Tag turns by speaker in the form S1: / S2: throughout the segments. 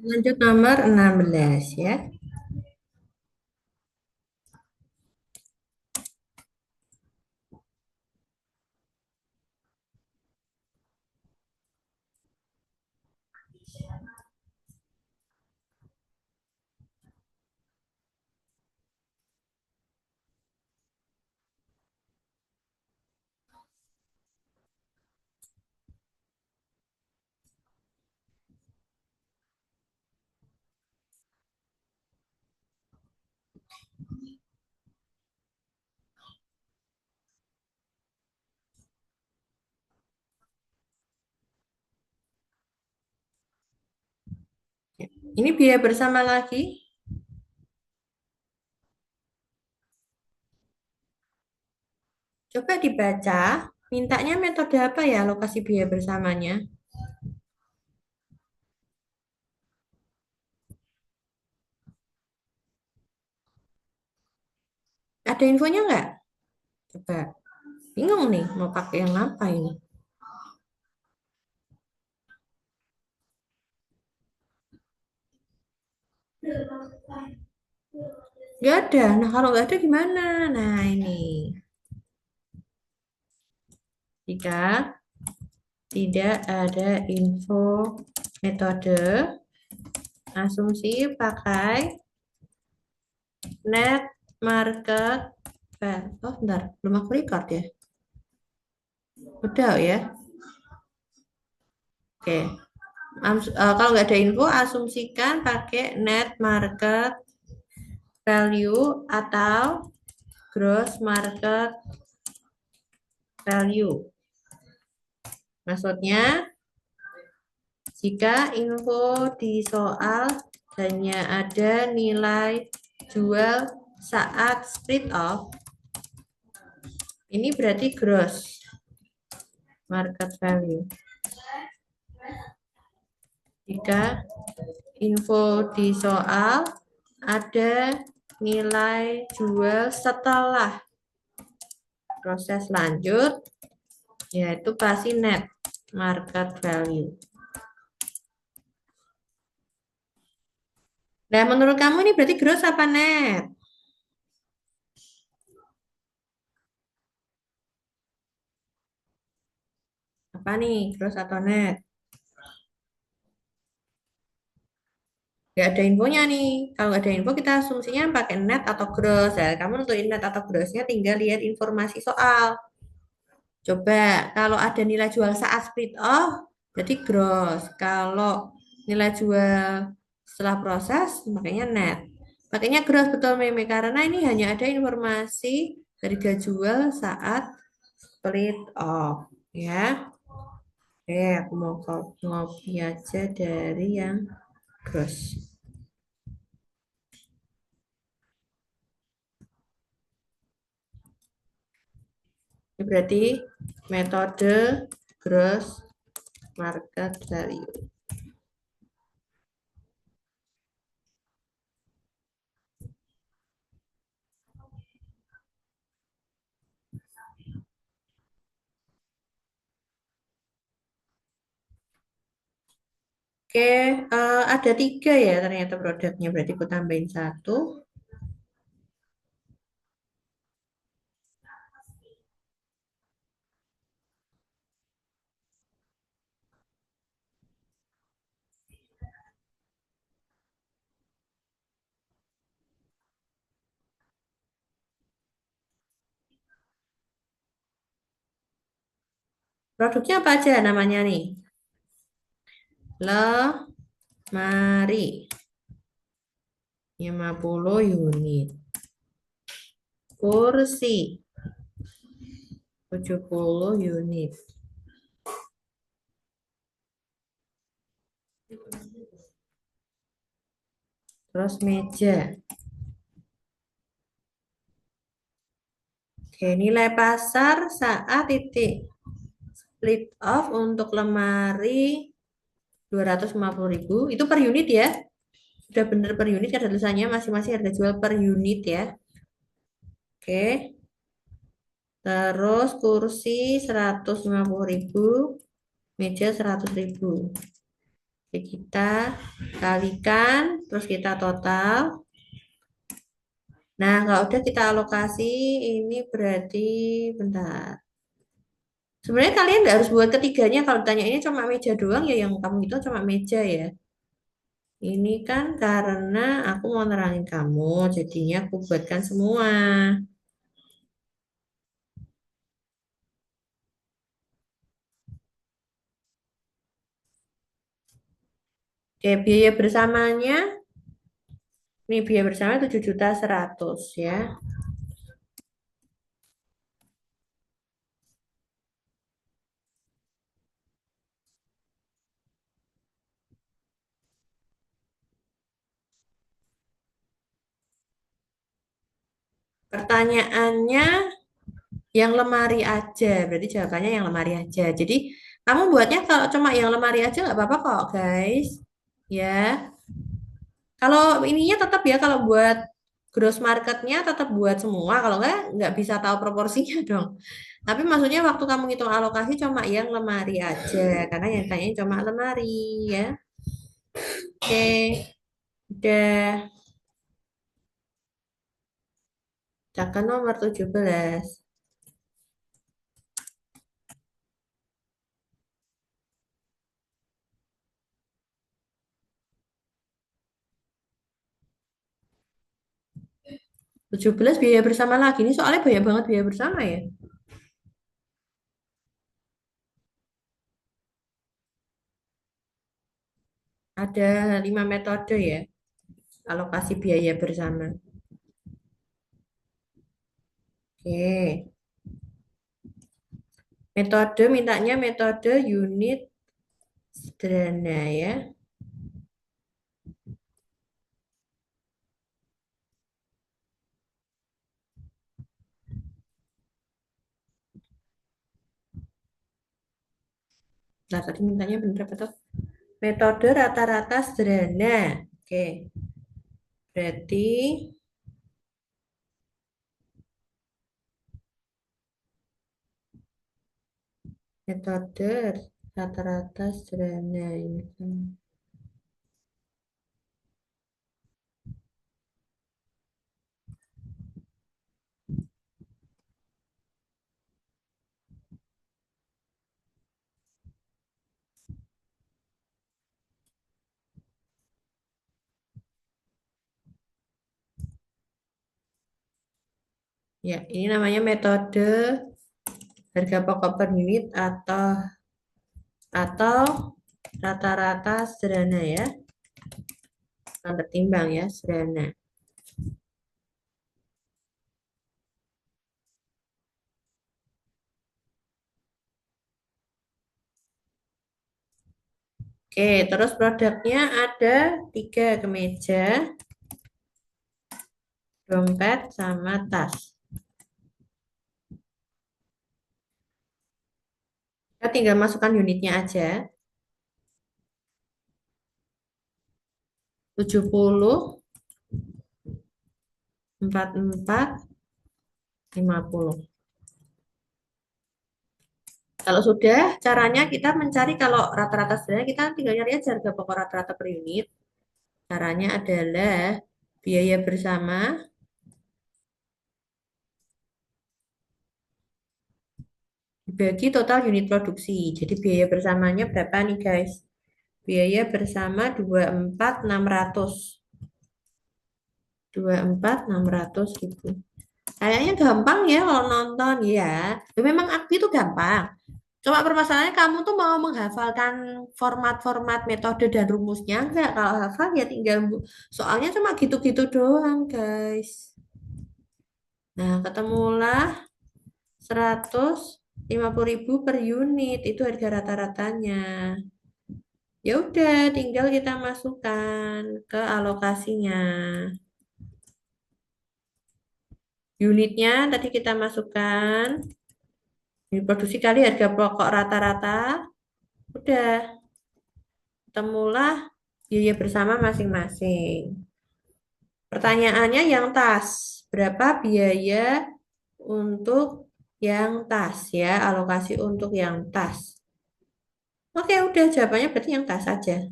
S1: Lanjut nomor 16 ya. Ini biaya bersama lagi. Coba dibaca, mintanya metode apa ya alokasi biaya bersamanya? Ada infonya nggak? Coba. Bingung nih, mau pakai yang apa ini? Nggak ada. Nah, kalau nggak ada gimana? Nah, ini. Jika tidak ada info metode, asumsi pakai net market value. Oh, bentar. Belum aku record ya. Udah ya. Oke. Kalau nggak ada info, asumsikan pakai net market value atau gross market value. Maksudnya, jika info di soal hanya ada nilai jual saat split off, ini berarti gross market value. Jika info di soal ada nilai jual setelah proses lanjut, yaitu pasti net market value. Nah, menurut kamu ini berarti gross apa net? Apa nih, gross atau net? Nggak ada infonya nih. Kalau nggak ada info, kita asumsinya pakai net atau gross. Ya, kamu nentuin net atau grossnya tinggal lihat informasi soal. Coba, kalau ada nilai jual saat split off, berarti gross. Kalau nilai jual setelah proses, makanya net. Makanya gross betul, Meme, karena ini hanya ada informasi harga jual saat split off. Ya, oke, aku mau copy aja dari yang gross. Ini berarti metode gross market value. Oke, ada 3 ya ternyata produknya. Berarti aku tambahin 1. Produknya apa aja namanya nih? Lemari 50 unit. Kursi 70 unit. Terus meja. Oke, nilai pasar saat titik split off untuk lemari 250.000. Itu per unit ya. Sudah benar per unit kan ada tulisannya masing-masing harga jual per unit ya. Oke. Terus kursi 150.000, meja 100.000. Oke, kita kalikan, terus kita total. Nah, kalau udah kita alokasi, ini berarti, bentar. Sebenarnya kalian nggak harus buat ketiganya. Kalau ditanya ini cuma meja doang ya, yang kamu itu cuma meja ya. Ini kan karena aku mau nerangin kamu, jadinya aku buatkan semua. Oke, biaya bersamanya, ini biaya bersama 7.100.000 ya. Pertanyaannya yang lemari aja, berarti jawabannya yang lemari aja. Jadi kamu buatnya kalau cuma yang lemari aja nggak apa-apa kok, guys. Ya, kalau ininya tetap ya, kalau buat gross marketnya tetap buat semua. Kalau nggak bisa tahu proporsinya dong. Tapi maksudnya waktu kamu ngitung alokasi cuma yang lemari aja, karena yang tanya cuma lemari ya. Oke, udah. Cakap nomor 17. 17 biaya bersama lagi. Ini soalnya banyak banget biaya bersama ya. Ada 5 metode ya, alokasi biaya bersama. Oke. Metode mintanya metode unit sederhana ya. Nah, tadi mintanya bener apa tuh? Metode rata-rata sederhana. Oke. Berarti metode rata-rata sederhana ini kan. Ya, ini namanya metode harga pokok per unit atau rata-rata sederhana ya. Standar timbang ya, sederhana. Oke, terus produknya ada 3 kemeja, dompet, sama tas. Kita tinggal masukkan unitnya aja. 70, 44, 50. Kalau sudah, caranya kita mencari kalau rata-rata sederhana, kita tinggal nyari aja harga pokok rata-rata per unit. Caranya adalah biaya bersama dibagi total unit produksi. Jadi biaya bersamanya berapa nih guys? Biaya bersama 24.600. 24.600.000. Kayaknya gampang ya kalau nonton ya. Ya memang Akbi itu gampang. Cuma permasalahannya kamu tuh mau menghafalkan format-format metode dan rumusnya enggak? Kalau hafal ya tinggal soalnya cuma gitu-gitu doang, guys. Nah, ketemulah 150.000 per unit itu harga rata-ratanya. Ya udah, tinggal kita masukkan ke alokasinya. Unitnya tadi kita masukkan, diproduksi kali harga pokok rata-rata, udah temulah biaya bersama masing-masing. Pertanyaannya yang tas, berapa biaya untuk yang tas ya, alokasi untuk yang tas. Oke, udah jawabannya berarti yang tas saja.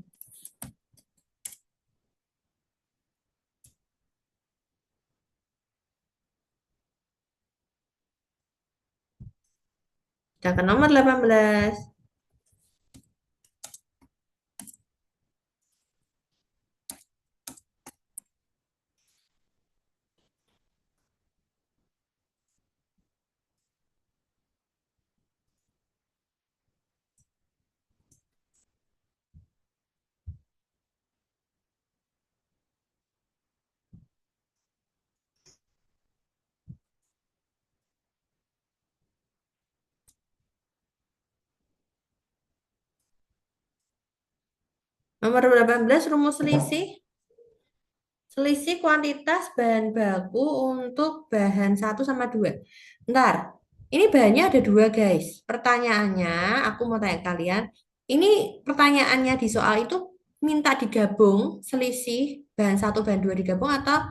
S1: Kita ke nomor 18. Nomor 18 rumus selisih. Selisih kuantitas bahan baku untuk bahan satu sama 2. Ntar, ini bahannya ada 2 guys. Pertanyaannya, aku mau tanya kalian, ini pertanyaannya di soal itu minta digabung selisih bahan satu, bahan 2 digabung atau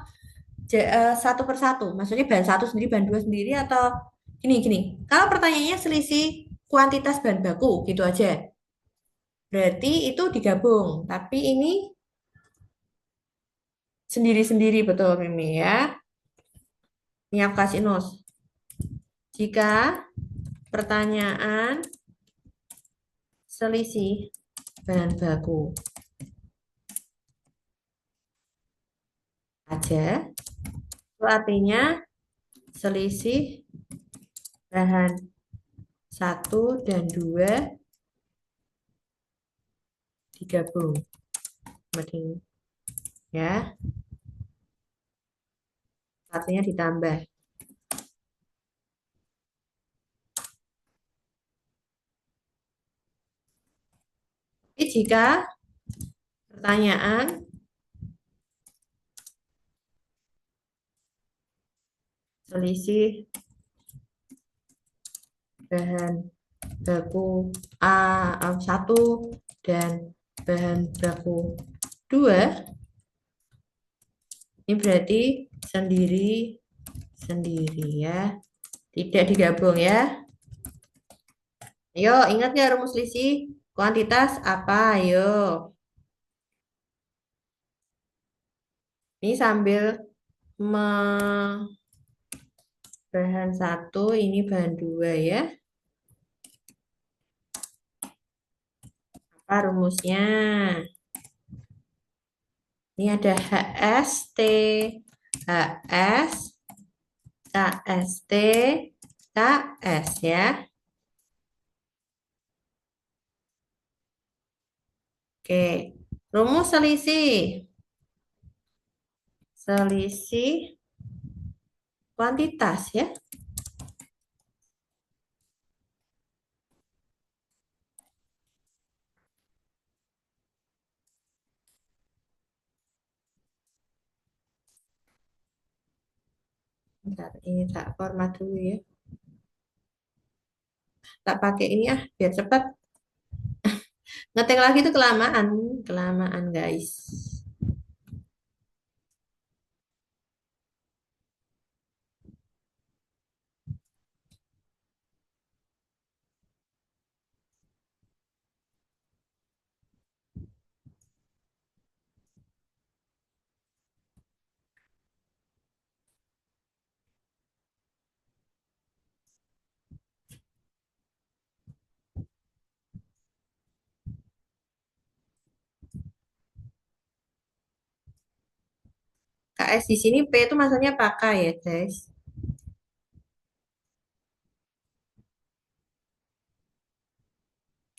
S1: satu per satu? Maksudnya bahan satu sendiri, bahan 2 sendiri atau gini. Kalau pertanyaannya selisih kuantitas bahan baku, gitu aja. Berarti itu digabung. Tapi ini sendiri-sendiri betul Mimi ya. Ini aku kasih nos. Jika pertanyaan selisih bahan baku aja, itu artinya selisih bahan satu dan 2 digabung. Kemudian ya, artinya ditambah. Jadi jika pertanyaan selisih bahan baku A1 dan bahan baku 2, ini berarti sendiri-sendiri ya. Tidak digabung ya. Ayo, ingat ya rumus selisih kuantitas apa? Ayo. Ini sambil bahan satu, ini bahan 2 ya. Apa rumusnya? Ini ada HST, HS, KST, KS ya. Oke, rumus selisih. Selisih kuantitas ya. Bentar, ini tak format dulu ya. Tak pakai ini biar cepat. Ngetik lagi itu kelamaan, kelamaan guys. KS di sini P itu maksudnya pakai ya guys.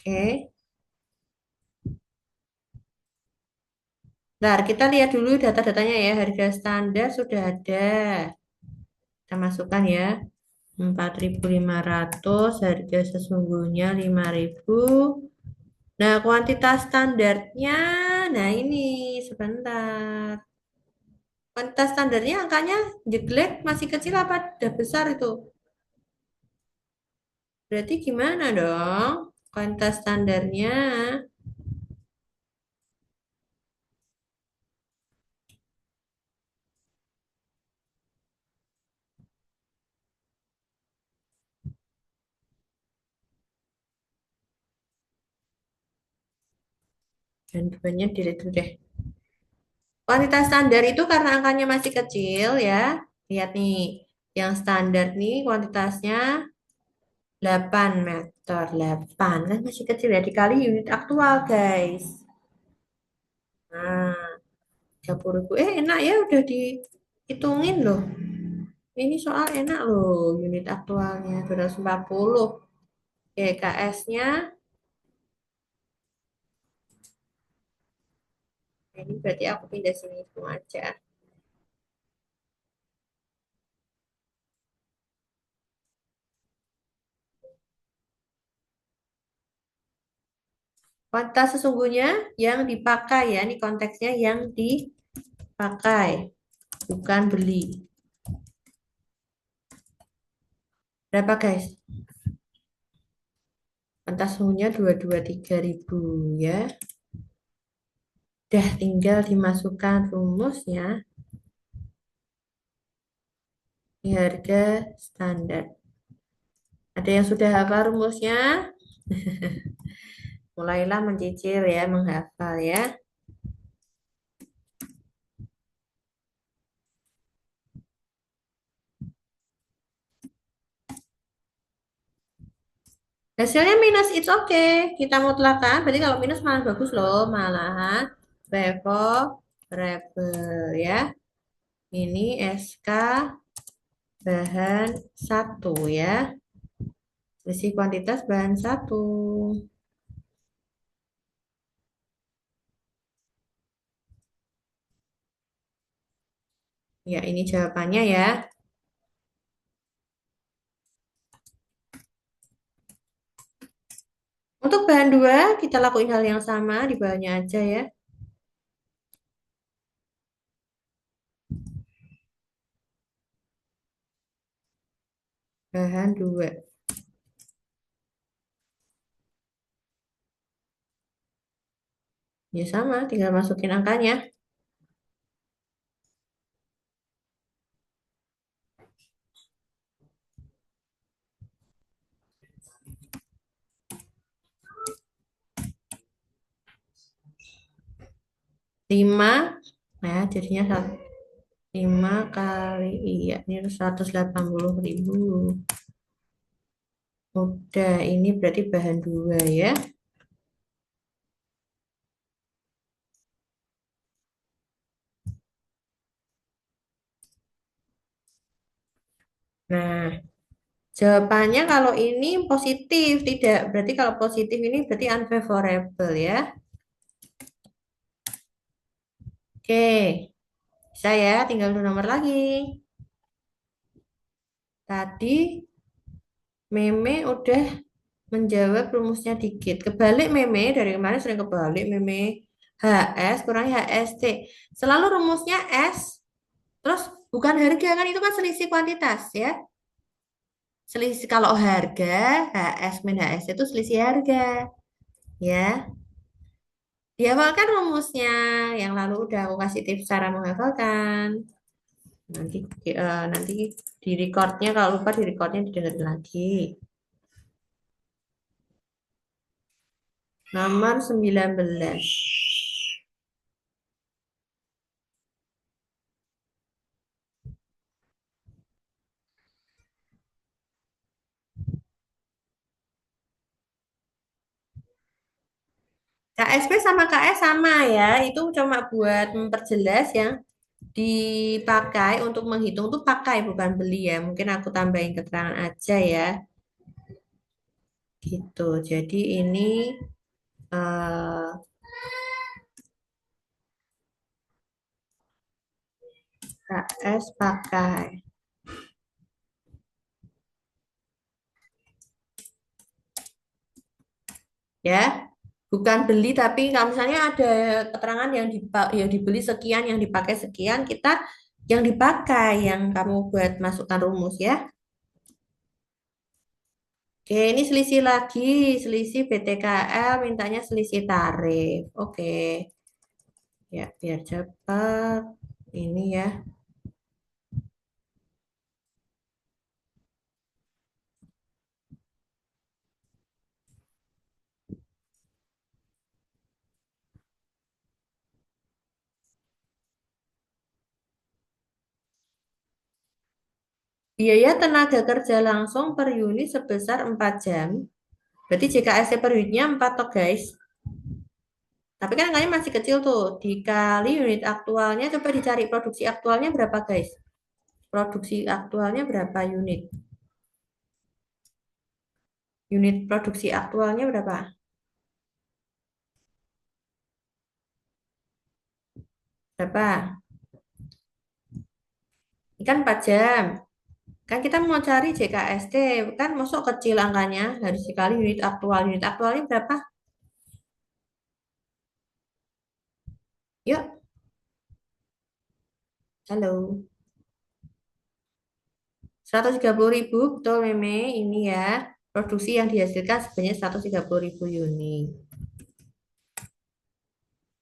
S1: Oke. Nah, kita lihat dulu data-datanya ya. Harga standar sudah ada. Kita masukkan ya. 4.500, harga sesungguhnya 5.000. Nah, kuantitas standarnya, nah ini sebentar. Kuantitas standarnya angkanya jelek, masih kecil apa udah besar itu? Berarti gimana dong? Kuantitas standarnya, dan duanya delete dulu deh. Kuantitas standar itu karena angkanya masih kecil ya. Lihat nih, yang standar nih kuantitasnya 8 meter. 8 kan masih kecil ya, dikali unit aktual, guys. Nah, 30.000. Enak ya, udah dihitungin loh. Ini soal enak loh, unit aktualnya 240. Oke, KS-nya, ini berarti aku pindah sini hitung aja. Kuantitas sesungguhnya yang dipakai ya, ini konteksnya yang dipakai, bukan beli. Berapa guys? Kuantitas sesungguhnya 223.000 ya. Dah tinggal dimasukkan rumusnya di harga standar. Ada yang sudah hafal rumusnya? Mulailah mencicil ya, menghafal ya. Hasilnya minus, it's okay. Kita mutlakkan. Berarti kalau minus malah bagus loh. Malahan favorable ya. Ini SK bahan satu ya. Selisih kuantitas bahan satu. Ya, ini jawabannya ya. Untuk bahan dua, kita lakuin hal yang sama di bawahnya aja ya. Bahan dua. Ya sama, tinggal masukin angkanya. Lima, nah jadinya 5 kali, iya, ini 180.000. Udah, ini berarti bahan dua ya. Nah, jawabannya kalau ini positif, tidak. Berarti kalau positif ini berarti unfavorable ya. Oke, saya tinggal dua nomor lagi. Tadi Meme udah menjawab rumusnya dikit. Kebalik Meme, dari kemarin sering kebalik Meme. HS kurangi HST. Selalu rumusnya S, terus bukan harga kan itu kan selisih kuantitas ya. Selisih kalau harga HS min HS itu selisih harga ya. Dihafalkan rumusnya. Yang lalu udah aku kasih tips cara menghafalkan. Nanti nanti di recordnya kalau lupa di recordnya didengerin lagi. Nomor 19. KSP sama KS sama ya. Itu cuma buat memperjelas yang dipakai untuk menghitung tuh pakai bukan beli ya. Mungkin aku tambahin keterangan aja ya. Gitu. Jadi ini eh, KS pakai ya. Bukan beli tapi kalau misalnya ada keterangan yang dibeli sekian, yang dipakai sekian, kita yang dipakai yang kamu buat masukkan rumus ya. Oke, ini selisih lagi, selisih BTKL mintanya selisih tarif. Oke, ya biar cepat. Ini ya. Biaya tenaga kerja langsung per unit sebesar 4 jam. Berarti JKST per unitnya 4 toh guys. Tapi kan angkanya masih kecil tuh. Dikali unit aktualnya, coba dicari produksi aktualnya berapa guys? Produksi aktualnya berapa unit? Unit produksi aktualnya berapa? Berapa? Ini kan 4 jam. Kan kita mau cari JKST. Kan masuk kecil angkanya. Harus dikali unit aktual. Unit aktualnya berapa? Yuk, halo. 130.000, betul Meme. Ini ya. Produksi yang dihasilkan sebanyak 130.000 unit.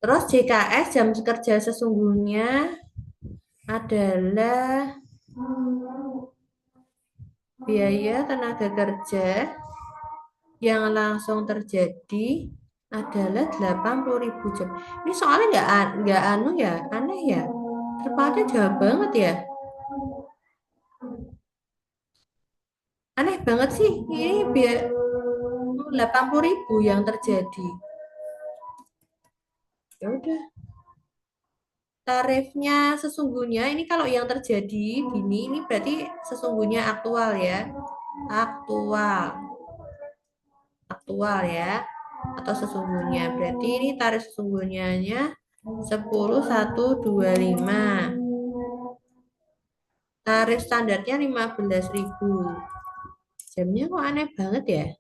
S1: Terus JKS jam kerja sesungguhnya adalah biaya tenaga kerja yang langsung terjadi adalah 80.000 jam. Ini soalnya nggak anu ya, aneh ya. Terpadatnya jauh banget ya. Aneh banget sih. Ini biaya 80.000 yang terjadi. Ya udah, tarifnya sesungguhnya ini kalau yang terjadi gini ini berarti sesungguhnya aktual ya. Aktual, aktual ya. Atau sesungguhnya. Berarti ini tarif sesungguhnya 10.125. Tarif standarnya 15.000. Jamnya kok aneh banget ya?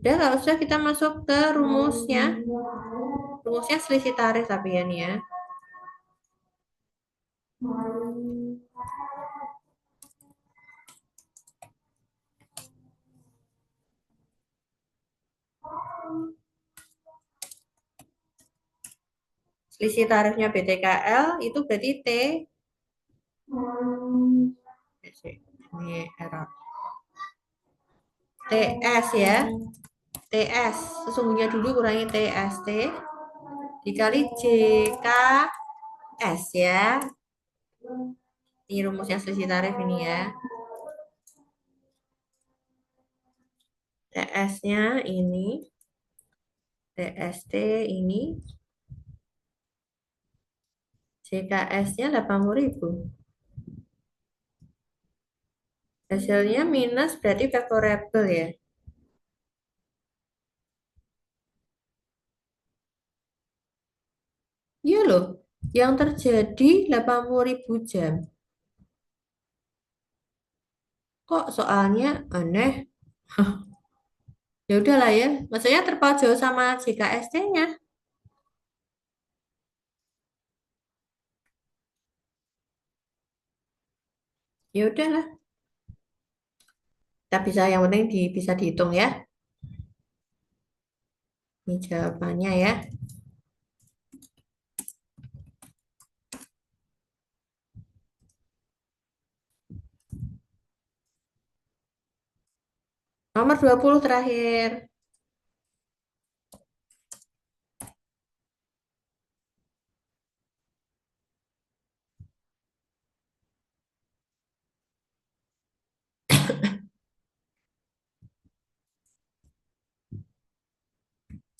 S1: Udah nggak usah kita masuk ke rumusnya. Rumusnya selisih tarif tapi ya nih ya. Selisih tarifnya BTKL itu berarti T. Ini error. TS ya. TS. Sesungguhnya dulu kurangi TST dikali JKS ya. Ini rumusnya selisih tarif ini ya. TS-nya ini. TST ini. JKS-nya 80.000. Hasilnya minus berarti favorable ya. Iya loh. Yang terjadi 80.000 jam. Kok soalnya aneh? Ya udahlah ya. Maksudnya terpaut jauh sama JKST-nya. Ya udahlah. Kita bisa yang penting bisa dihitung ya. Ini jawabannya ya. Nomor 20 terakhir.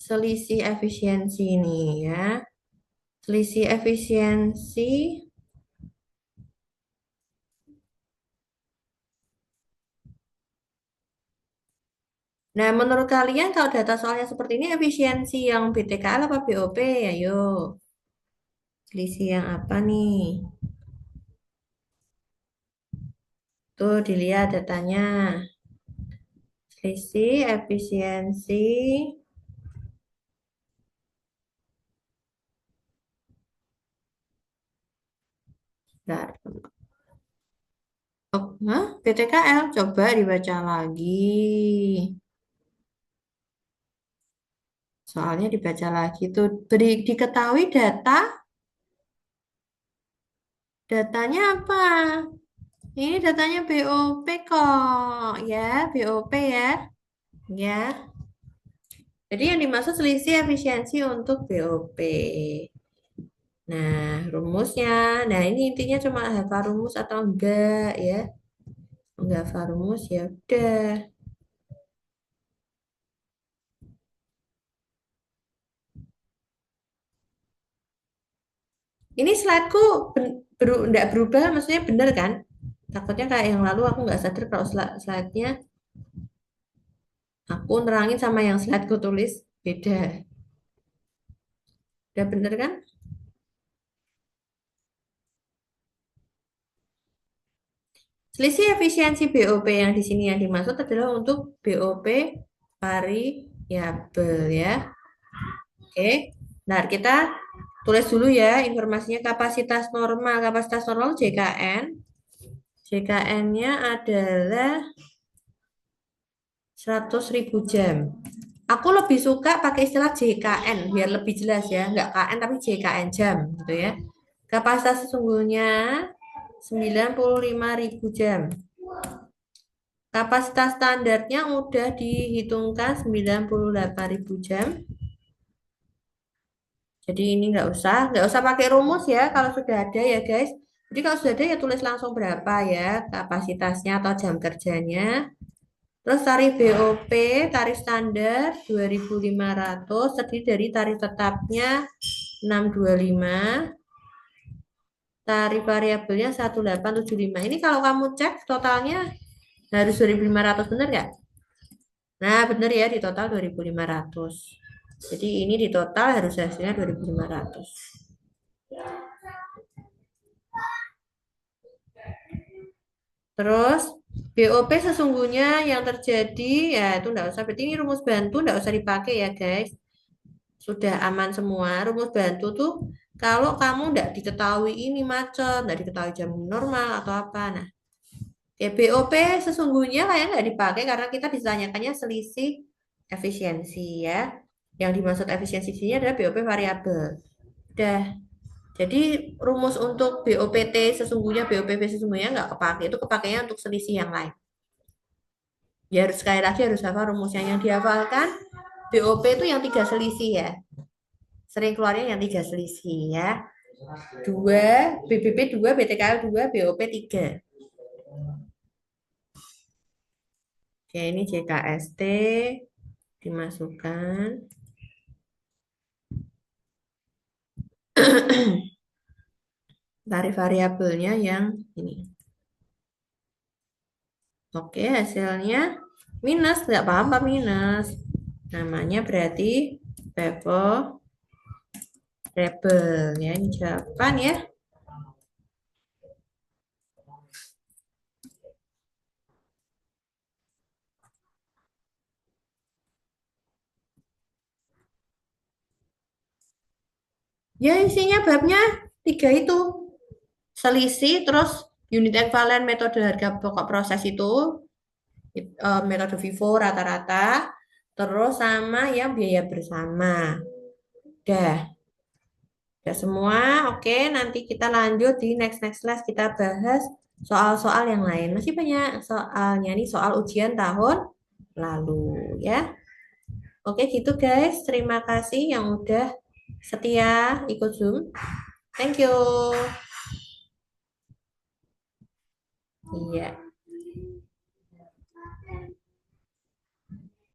S1: Selisih efisiensi ini ya. Selisih efisiensi. Nah, menurut kalian kalau data soalnya seperti ini efisiensi yang BTKL apa BOP? Ayo, selisih yang apa nih? Tuh dilihat datanya. Selisih efisiensi. Bentar. Oh, hah? BTKL coba dibaca lagi. Soalnya dibaca lagi tuh beri diketahui datanya apa? Ini datanya BOP kok ya, BOP ya. Ya. Jadi yang dimaksud selisih efisiensi untuk BOP. Nah, rumusnya. Nah, ini intinya cuma hafal rumus atau enggak ya. Enggak hafal rumus ya udah. Ini slideku enggak berubah, maksudnya bener kan? Takutnya kayak yang lalu aku nggak sadar kalau slide-nya aku nerangin sama yang slideku tulis beda. Udah bener kan? Selisih efisiensi BOP yang di sini yang dimaksud adalah untuk BOP variabel ya. Oke. Nah, kita tulis dulu ya informasinya kapasitas normal. Kapasitas normal JKN. JKN-nya adalah 100.000 jam. Aku lebih suka pakai istilah JKN biar lebih jelas ya. Nggak KN tapi JKN jam gitu ya. Kapasitas sesungguhnya 95.000 jam. Kapasitas standarnya udah dihitungkan 98.000 jam. Jadi ini nggak usah pakai rumus ya kalau sudah ada ya guys. Jadi kalau sudah ada ya tulis langsung berapa ya kapasitasnya atau jam kerjanya. Terus tarif BOP, tarif standar 2.500 terdiri dari tarif tetapnya 625, tarif variabelnya 1875. Ini kalau kamu cek totalnya harus 2.500 bener nggak? Nah, bener ya di total 2.500. Jadi ini di total harus hasilnya 2.500. Terus BOP sesungguhnya yang terjadi ya itu enggak usah. Berarti ini rumus bantu enggak usah dipakai ya guys. Sudah aman semua. Rumus bantu tuh kalau kamu enggak diketahui ini macet, enggak diketahui jam normal atau apa. Nah, ya BOP sesungguhnya kayak nggak dipakai karena kita ditanyakannya selisih efisiensi ya. Yang dimaksud efisiensi di sini adalah BOP variabel. Udah. Jadi rumus untuk BOPT sesungguhnya, BOPV sesungguhnya nggak kepake. Itu kepakainya untuk selisih yang lain. Ya harus sekali lagi harus hafal rumusnya yang dihafalkan. BOP itu yang tiga selisih ya. Sering keluarnya yang tiga selisih ya. Dua, BBP 2, BTKL 2, BOP 3. Oke, ini JKST dimasukkan. Tarif variabelnya yang ini. Oke, hasilnya minus, nggak apa-apa minus. Namanya berarti favorable ya, ini jawaban ya. Ya isinya babnya tiga itu. Selisih, terus unit ekvivalen metode harga pokok proses itu, metode FIFO rata-rata, terus sama yang biaya bersama. Udah. Udah semua, oke. Nanti kita lanjut di next class kita bahas soal-soal yang lain. Masih banyak soalnya nih soal ujian tahun lalu ya. Oke gitu guys. Terima kasih yang udah setia ikut Zoom. Thank you. Iya.